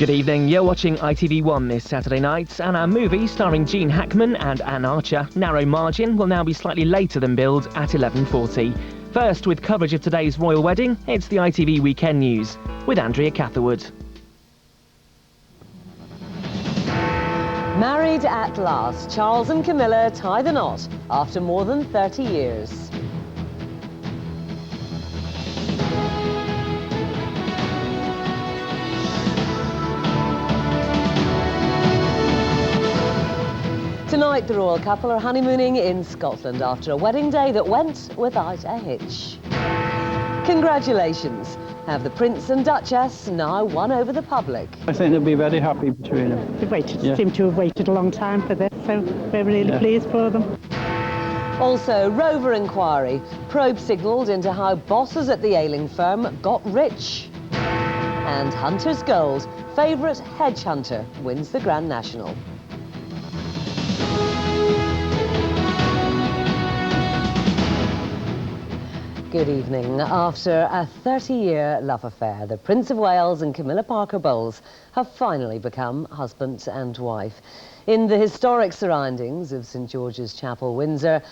Good evening, you're watching ITV1 this Saturday night, and our movie starring Gene Hackman and Anne Archer, Narrow Margin, will now be slightly later than billed at 11:40. First, with coverage of today's royal wedding, it's the ITV Weekend News with Andrea Catherwood. Married at last, Charles and Camilla tie the knot after more than 30 years. Tonight, the royal couple are honeymooning in Scotland after a wedding day that went without a hitch. Congratulations! Have the Prince and Duchess now won over the public? I think they'll be very happy between them. They seem to have waited a long time for this, so we're really pleased for them. Also, Rover inquiry. Probe signalled into how bosses at the Ailing firm got rich. And Hunter's Gold, favourite hedge hunter, wins the Grand National. Good evening. After a 30-year love affair, the Prince of Wales and Camilla Parker-Bowles have finally become husband and wife. In the historic surroundings of St George's Chapel, Windsor,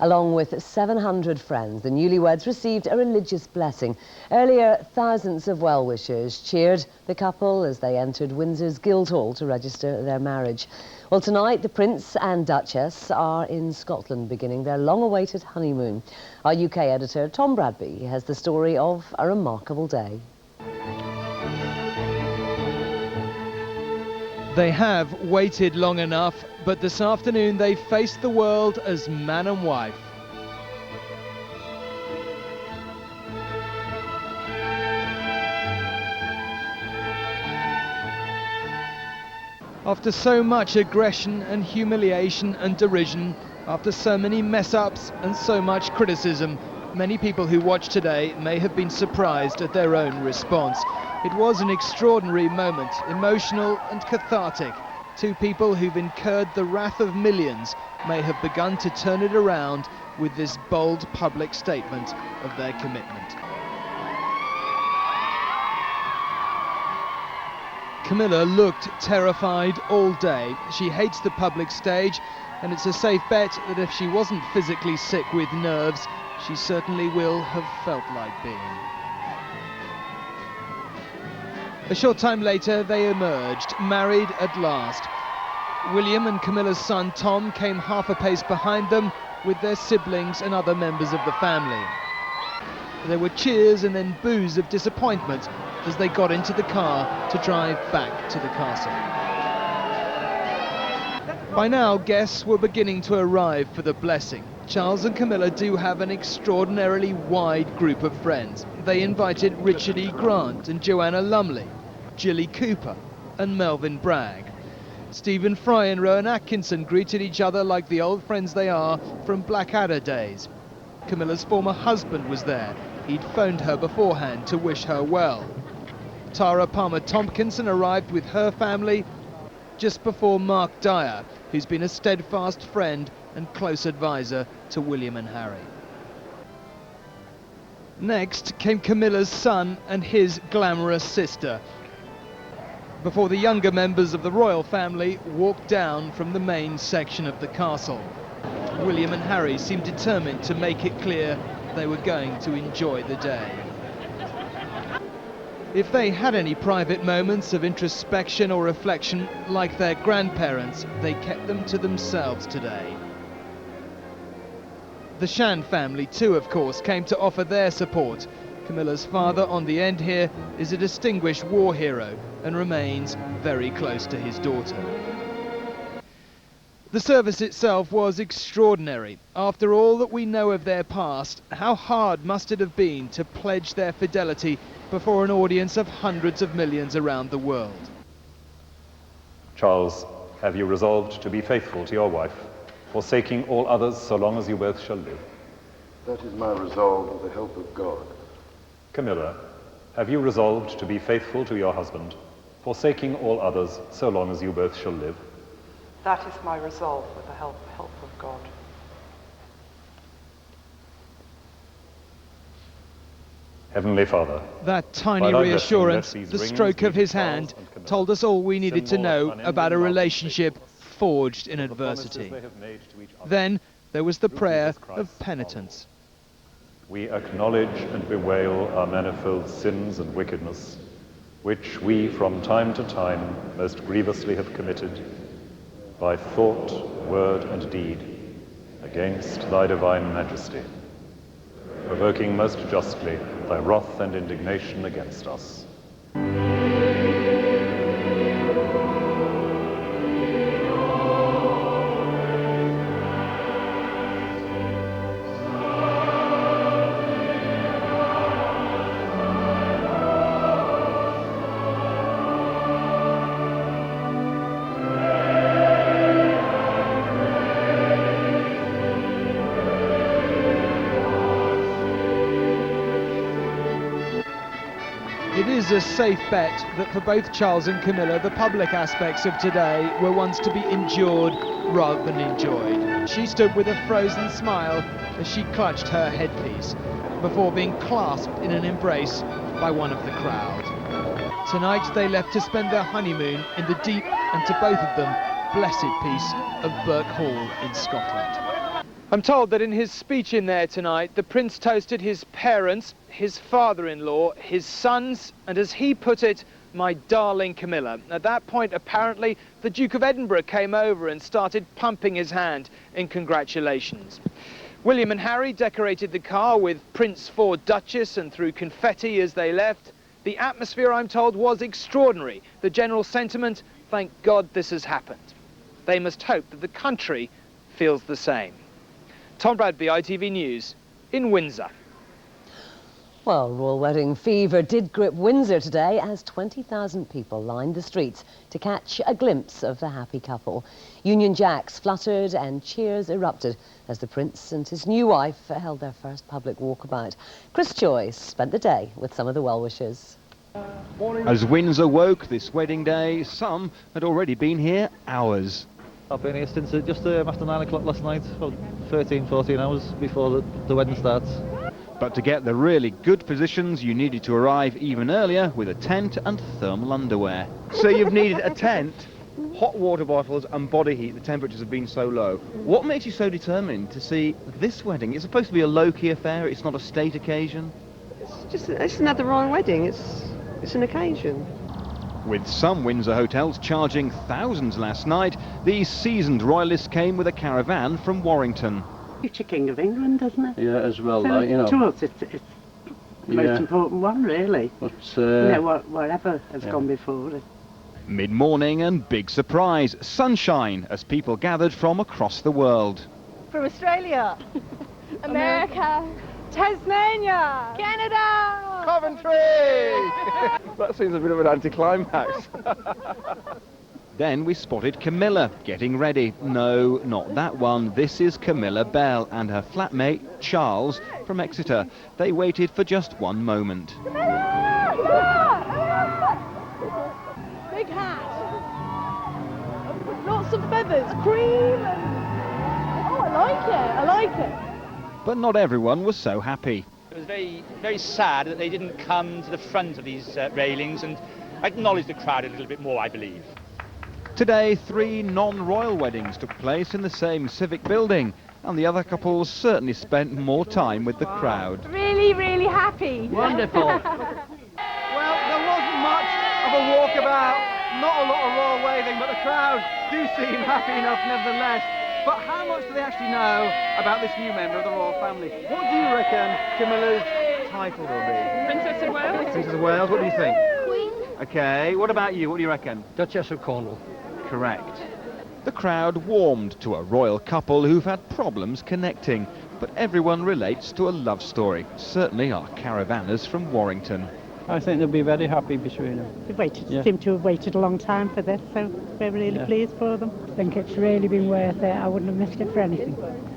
along with 700 friends, the newlyweds received a religious blessing. Earlier, thousands of well-wishers cheered the couple as they entered Windsor's Guildhall to register their marriage. Well, tonight, the Prince and Duchess are in Scotland, beginning their long-awaited honeymoon. Our UK editor, Tom Bradby, has the story of a remarkable day. They have waited long enough, but this afternoon they faced the world as man and wife. After so much aggression and humiliation and derision, after so many mess-ups and so much criticism, many people who watched today may have been surprised at their own response. It was an extraordinary moment, emotional and cathartic. Two people who've incurred the wrath of millions may have begun to turn it around with this bold public statement of their commitment. Camilla looked terrified all day. She hates the public stage, and it's a safe bet that if she wasn't physically sick with nerves, she certainly will have felt like being. A short time later, they emerged, married at last. William and Camilla's son Tom came half a pace behind them with their siblings and other members of the family. There were cheers and then boos of disappointment as they got into the car to drive back to the castle. By now, guests were beginning to arrive for the blessing. Charles and Camilla do have an extraordinarily wide group of friends. They invited Richard E. Grant and Joanna Lumley, Jilly Cooper and Melvyn Bragg. Stephen Fry and Rowan Atkinson greeted each other like the old friends they are from Blackadder days. Camilla's former husband was there. He'd phoned her beforehand to wish her well. Tara Palmer-Tompkinson arrived with her family just before Mark Dyer, who's been a steadfast friend and close advisor to William and Harry. Next came Camilla's son and his glamorous sister, before the younger members of the royal family walked down from the main section of the castle. William and Harry seemed determined to make it clear they were going to enjoy the day. If they had any private moments of introspection or reflection, like their grandparents, they kept them to themselves today. The Shan family too, of course, came to offer their support. Camilla's father on the end here is a distinguished war hero and remains very close to his daughter. The service itself was extraordinary. After all that we know of their past, how hard must it have been to pledge their fidelity before an audience of hundreds of millions around the world? Charles, have you resolved to be faithful to your wife, forsaking all others so long as you both shall live? That is my resolve with the help of God. Camilla, have you resolved to be faithful to your husband, forsaking all others so long as you both shall live? That is my resolve with the help of God. Heavenly Father, That tiny by thy blessing, reassurance, let these the rings stroke be of to his Charles hand, and Camilla, told us all we needed to symbol know of unending about a love and relationship faithfulness, forged in of the promises adversity. they have made to each other. Then there was the Through prayer Jesus Christ, of penitence. we acknowledge and bewail our manifold sins and wickedness, which we from time to time most grievously have committed, by thought, word, and deed, against thy divine majesty, provoking most justly thy wrath and indignation against us. It is a safe bet that for both Charles and Camilla, the public aspects of today were ones to be endured rather than enjoyed. She stood with a frozen smile as she clutched her headpiece before being clasped in an embrace by one of the crowd. Tonight they left to spend their honeymoon in the deep and, to both of them, blessed peace of Birk Hall in Scotland. I'm told that in his speech in there tonight, the Prince toasted his parents, his father-in-law, his sons, and as he put it, my darling Camilla. At that point, apparently, the Duke of Edinburgh came over and started pumping his hand in congratulations. William and Harry decorated the car with Prince for Duchess and threw confetti as they left. The atmosphere, I'm told, was extraordinary. The general sentiment, thank God this has happened. They must hope that the country feels the same. Tom Bradby, ITV News, in Windsor. Well, royal wedding fever did grip Windsor today as 20,000 people lined the streets to catch a glimpse of the happy couple. Union Jacks fluttered and cheers erupted as the Prince and his new wife held their first public walkabout. Chris Joyce spent the day with some of the well-wishers. As Windsor woke this wedding day, some had already been here hours. I've been here since just after 9 o'clock last night, about 13, 14 hours before the wedding starts. But to get the really good positions, you needed to arrive even earlier with a tent and thermal underwear. So you've needed a tent, hot water bottles and body heat. The temperatures have been so low. What makes you so determined to see this wedding? It's supposed to be a low-key affair, it's not a state occasion. It's another royal wedding, it's an occasion. With some Windsor hotels charging thousands last night, these seasoned royalists came with a caravan from Warrington. It's a King of England, isn't it? Yeah, as well, So you know. to us, it's the most important one, really. But, whatever has gone before it. Mid-morning and big surprise, sunshine as people gathered from across the world. From Australia, America, Tasmania, Canada, Coventry! That seems a bit of an anticlimax. Then we spotted Camilla getting ready. No, not that one. This is Camilla Bell and her flatmate, Charles, from Exeter. They waited for just one moment. big hat, lots of feathers, cream, and oh, I like it. But not everyone was so happy. It was very sad that they didn't come to the front of these railings and acknowledge the crowd a little bit more, I believe. Today, 3 non-royal weddings took place in the same civic building, and the other couples certainly spent more time with the crowd. Really, really happy. Wonderful. Well, there wasn't much of a walkabout, not a lot of royal waving, but the crowd do seem happy enough nevertheless. But how much do they actually know about this new member of the royal family? What do you reckon Camilla's title will be? Princess of Wales. Princess of Wales, what do you think? Queen. Okay, what about you? What do you reckon? Duchess of Cornwall. Correct. The crowd warmed to a royal couple who've had problems connecting, but everyone relates to a love story, certainly our caravanners from Warrington. I think they'll be very happy between them. They seem to have waited a long time for this, so we're really pleased for them. I think it's really been worth it. I wouldn't have missed it for anything.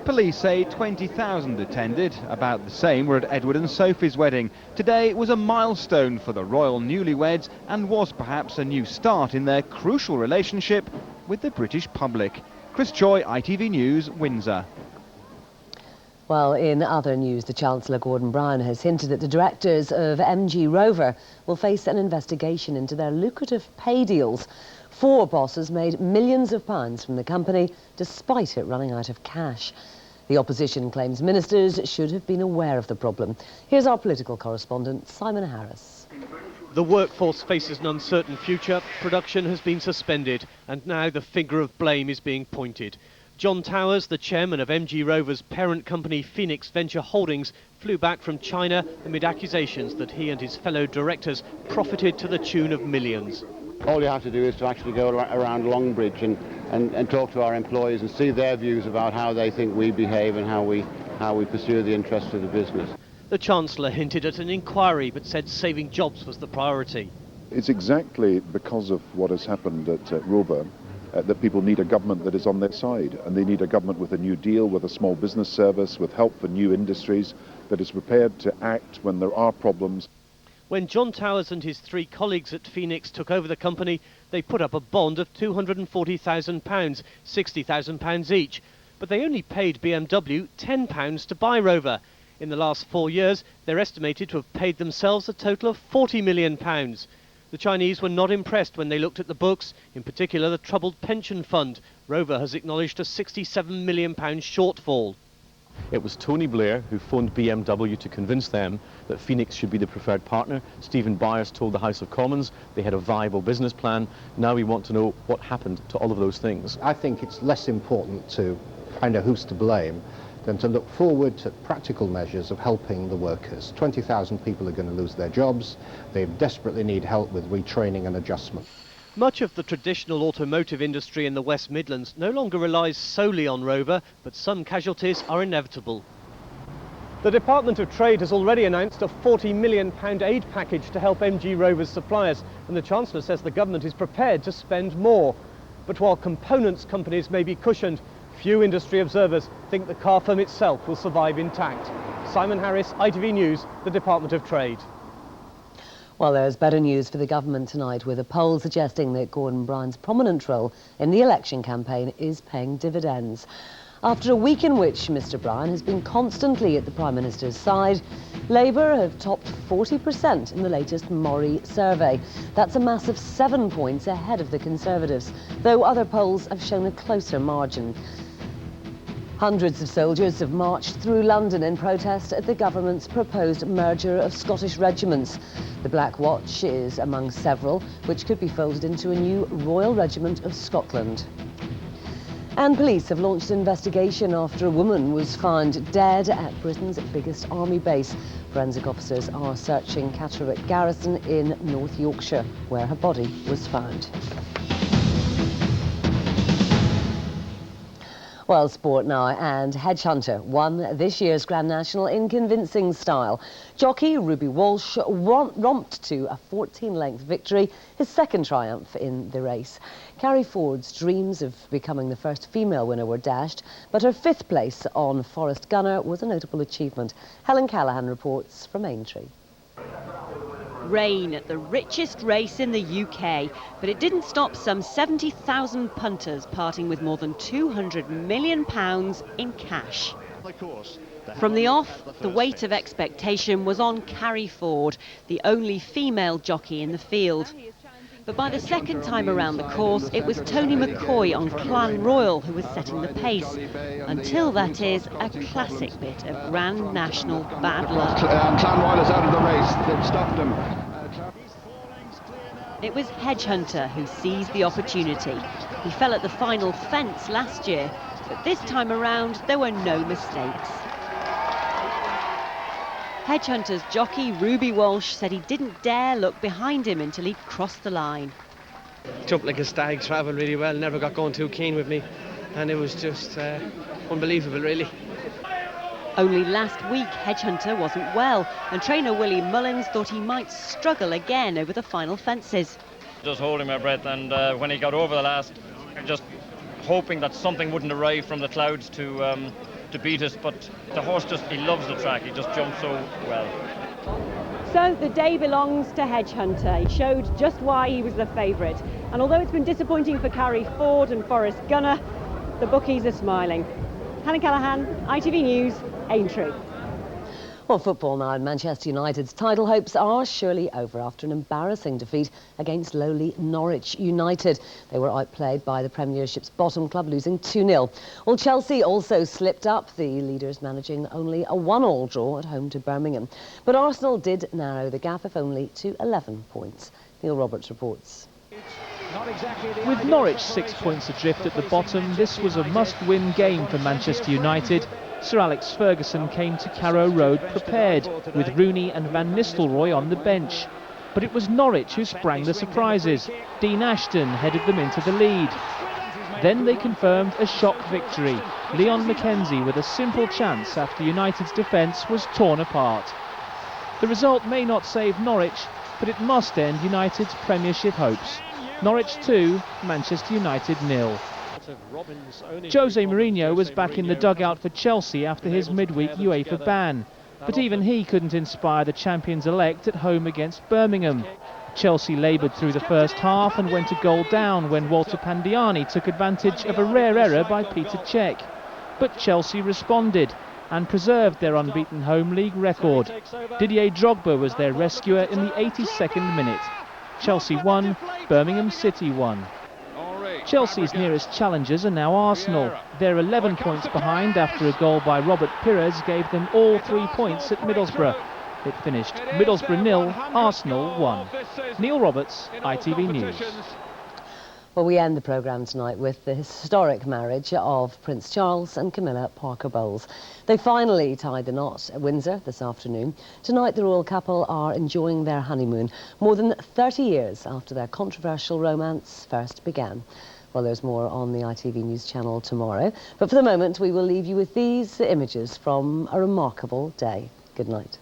Police say 20,000 attended, about the same were at Edward and Sophie's wedding. Today was a milestone for the royal newlyweds and was perhaps a new start in their crucial relationship with the British public. Chris Choi, ITV News, Windsor. Well, in other news, the Chancellor Gordon Brown has hinted that the directors of MG Rover will face an investigation into their lucrative pay deals. 4 bosses made millions of pounds from the company despite it running out of cash. The opposition claims ministers should have been aware of the problem. Here's our political correspondent, Simon Harris. The workforce faces an uncertain future, production has been suspended, and now the finger of blame is being pointed. John Towers, the chairman of MG Rover's parent company Phoenix Venture Holdings, flew back from China amid accusations that he and his fellow directors profited to the tune of millions. All you have to do is to actually go around Longbridge and talk to our employees and see their views about how they think we behave and how we pursue the interests of the business. The Chancellor hinted at an inquiry but said saving jobs was the priority. It's exactly because of what has happened at Rover that people need a government that is on their side, and they need a government with a new deal, with a small business service, with help for new industries, that is prepared to act when there are problems. When John Towers and his 3 colleagues at Phoenix took over the company, they put up a bond of £240,000, £60,000 each. But they only paid BMW £10 to buy Rover. In the last 4 years, they're estimated to have paid themselves a total of £40 million. The Chinese were not impressed when they looked at the books, in particular the troubled pension fund. Rover has acknowledged a £67 million shortfall. It was Tony Blair who phoned BMW to convince them that Phoenix should be the preferred partner. Stephen Byers told the House of Commons they had a viable business plan. Now we want to know what happened to all of those things. I think it's less important to find out who's to blame than to look forward to practical measures of helping the workers. 20,000 people are going to lose their jobs. They desperately need help with retraining and adjustment. Much of the traditional automotive industry in the West Midlands no longer relies solely on Rover, but some casualties are inevitable. The Department of Trade has already announced a £40 million aid package to help MG Rover's suppliers, and the Chancellor says the government is prepared to spend more. But while components companies may be cushioned, few industry observers think the car firm itself will survive intact. Simon Harris, ITV News, the Department of Trade. Well, there's better news for the government tonight, with a poll suggesting that Gordon Brown's prominent role in the election campaign is paying dividends. After a week in which Mr Brown has been constantly at the Prime Minister's side, Labour have topped 40% in the latest Mori survey. That's a massive 7 points ahead of the Conservatives, though other polls have shown a closer margin. Hundreds of soldiers have marched through London in protest at the government's proposed merger of Scottish regiments. The Black Watch is among several, which could be folded into a new Royal Regiment of Scotland. And police have launched an investigation after a woman was found dead at Britain's biggest army base. Forensic officers are searching Catterick Garrison in North Yorkshire, where her body was found. Well, sport now, and Hedge Hunter won this year's Grand National in convincing style. Jockey Ruby Walsh romped to a 14-length victory, his second triumph in the race. Carrie Ford's dreams of becoming the first female winner were dashed, but her 5th place on Forest Gunner was a notable achievement. Helen Callahan reports from Aintree. Rain at the richest race in the UK, but it didn't stop some 70,000 punters parting with more than £200 million in cash. From the off, the weight of expectation was on Carrie Ford, the only female jockey in the field. But by the second time around the course, it was Tony McCoy on Clan Royal who was setting the pace. Until, that is, a classic bit of Grand National bad luck. Clan Royal is out of the race. They've stopped him. It was Hedge Hunter who seized the opportunity. He fell at the final fence last year, but this time around there were no mistakes. Hedge Hunter's jockey Ruby Walsh said he didn't dare look behind him until he'd crossed the line. Jumped like a stag, travelled really well, never got going too keen with me, and it was just unbelievable really. Only last week Hedge Hunter wasn't well, and trainer Willie Mullins thought he might struggle again over the final fences. Just holding my breath, and when he got over the last, just hoping that something wouldn't arrive from the clouds to beat us, but the horse he loves the track, he just jumps so well. So the day belongs to Hedge Hunter. He showed just why he was the favourite, and although it's been disappointing for Carrie Ford and Forest Gunner, the bookies are smiling. Helen Callahan, ITV News, Aintree. Well, football now, and Manchester United's title hopes are surely over after an embarrassing defeat against lowly Norwich United. They were outplayed by the Premiership's bottom club, losing 2-0. Well, Chelsea also slipped up, the leaders managing only a 1-1 draw at home to Birmingham. But Arsenal did narrow the gap, if only to 11 points. Neil Roberts reports. With Norwich 6 points adrift at the bottom, this was a must-win game for Manchester United. Sir Alex Ferguson came to Carrow Road prepared, with Rooney and Van Nistelrooy on the bench. But it was Norwich who sprang the surprises. Dean Ashton headed them into the lead. Then they confirmed a shock victory. Leon Mackenzie with a simple chance after United's defence was torn apart. The result may not save Norwich, but it must end United's Premiership hopes. Norwich 2, Manchester United 0. Jose Mourinho was back in the dugout for Chelsea after his midweek UEFA ban. But even he couldn't inspire the champions-elect at home against Birmingham. Chelsea laboured through the first half and went a goal down when Walter Pandiani took advantage of a rare error by Peter Cech. But Chelsea responded and preserved their unbeaten home league record. Didier Drogba was their rescuer in the 82nd minute. Chelsea won, Birmingham City won. Chelsea's nearest challengers are now Arsenal. They're 11 points behind after a goal by Robert Pires gave them all 3 points at Middlesbrough. It finished Middlesbrough 0, Arsenal 1. Neil Roberts, ITV News. Well, we end the programme tonight with the historic marriage of Prince Charles and Camilla Parker-Bowles. They finally tied the knot at Windsor this afternoon. Tonight, the royal couple are enjoying their honeymoon, more than 30 years after their controversial romance first began. Well, there's more on the ITV News channel tomorrow. But for the moment, we will leave you with these images from a remarkable day. Good night.